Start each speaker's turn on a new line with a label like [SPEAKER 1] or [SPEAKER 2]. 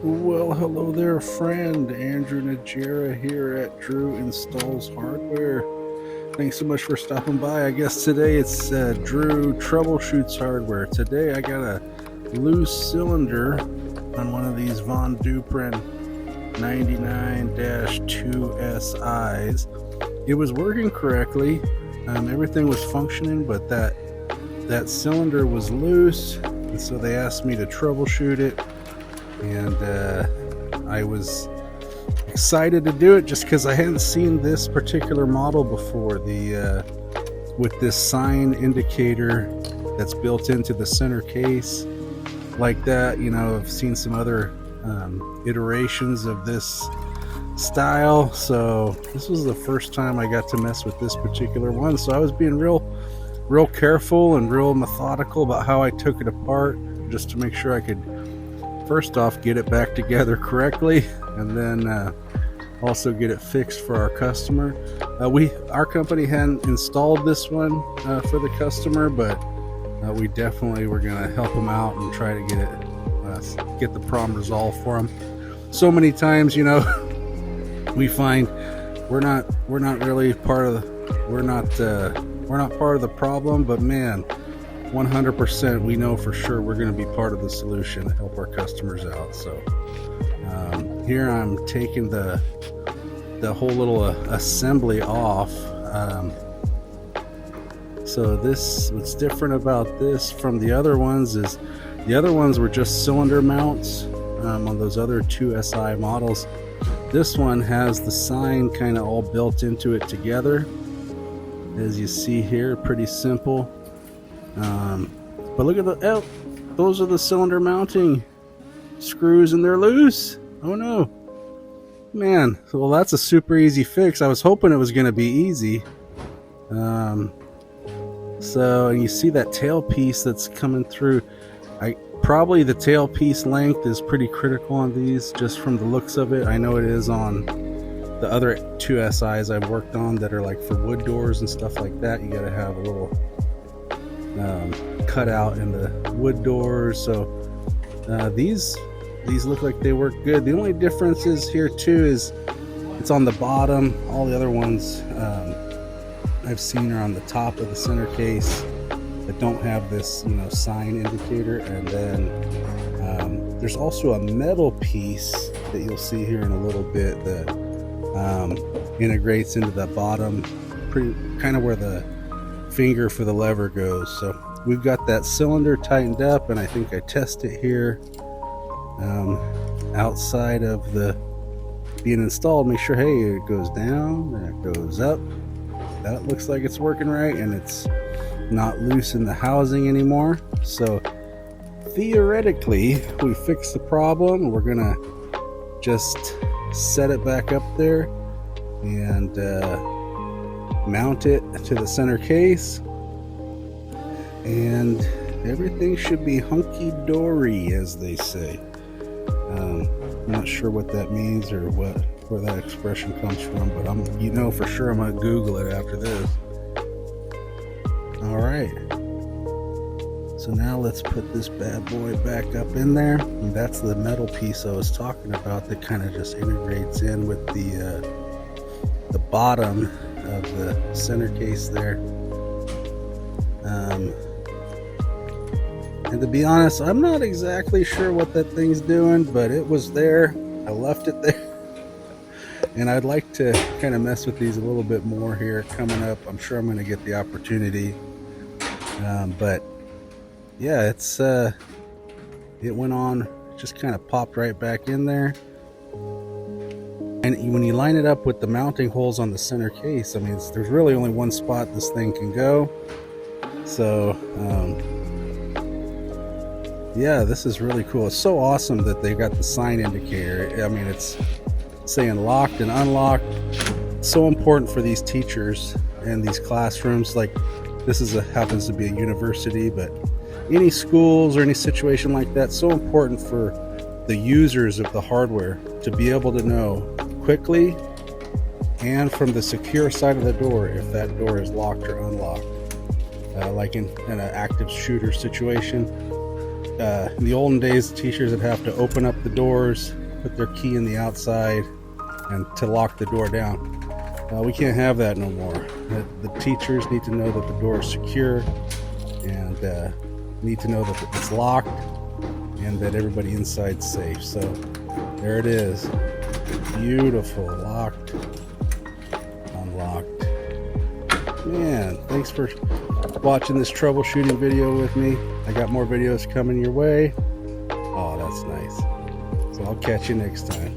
[SPEAKER 1] Well, hello there, friend. Andrew Najera here at Drew Installs Hardware. Thanks so much for stopping by. I guess today it's Drew Troubleshoots Hardware. Today I got a loose cylinder on one of these Von Duprin 99-2SIs. It was working correctly. Everything was functioning, but that cylinder was loose, and so they asked me to troubleshoot it. And I was excited to do it just because I hadn't seen this particular model before. With this sign indicator that's built into the center case like that. You know, I've seen some other iterations of this style, so this was the first time I got to mess with this particular one. So I was being real careful and real methodical about how I took it apart, just to make sure I could first off get it back together correctly, and then also get it fixed for our customer. Our company hadn't installed this one for the customer, but we definitely were going to help them out and try to get the problem resolved for them. So many times, you know, we find we're not really part of we're not part of the problem, but man, 100% we know for sure we're going to be part of the solution to help our customers out. So here I'm taking the whole little assembly off. So what's different about this from the other ones is the other ones were just cylinder mounts on those other 2SI models. This one has the sign kind of all built into it together, as you see here. Pretty simple. But look at those are the cylinder mounting screws, and they're loose. Oh no, man. Well, that's a super easy fix. I was hoping it was going to be easy. So you see that tail piece that's coming through. Probably the tail piece length is pretty critical on these, just from the looks of it. I know it is on the other 2SIs I've worked on that are like for wood doors and stuff like that. You got to have a little cut out in the wood doors. So these look like they work good. The only difference is here too is it's on the bottom. All the other ones I've seen are on the top of the center case that don't have this, you know, sign indicator. And then there's also a metal piece that you'll see here in a little bit that integrates into the bottom, kind of where the finger for the lever goes. So we've got that cylinder tightened up, and I think I test it here outside of the being installed. Make sure, hey, it goes down and it goes up. That looks like it's working right, and it's not loose in the housing anymore. So theoretically we fixed the problem. We're gonna just set it back up there and mount it to the center case, and everything should be hunky-dory, as they say. I'm not sure what that means or where that expression comes from, but you know for sure I'm gonna Google it after this. All right, so now let's put this bad boy back up in there, and that's the metal piece I was talking about that kind of just integrates in with the bottom of the center case there. And to be honest, I'm not exactly sure what that thing's doing, but it was there. I left it there. And I'd like to kind of mess with these a little bit more here coming up. I'm sure I'm going to get the opportunity. But yeah, it went on, just kind of popped right back in there. And when you line it up with the mounting holes on the center case, I mean, there's really only one spot this thing can go. So yeah, this is really cool. It's so awesome that they got the sign indicator. I mean, it's saying locked and unlocked. It's so important for these teachers and these classrooms. Like, this happens to be a university, but any schools or any situation like that, so important for the users of the hardware to be able to know quickly and from the secure side of the door if that door is locked or unlocked. Like in an active shooter situation, in the olden days, teachers would have to open up the doors, put their key in the outside, and to lock the door down. We can't have that no more. The teachers need to know that the door is secure, and need to know that it's locked and that everybody inside's safe. So there it is. Beautiful. Locked, unlocked. Man, thanks for watching this troubleshooting video with me. I got more videos coming your way. Oh, that's nice. So I'll catch you next time.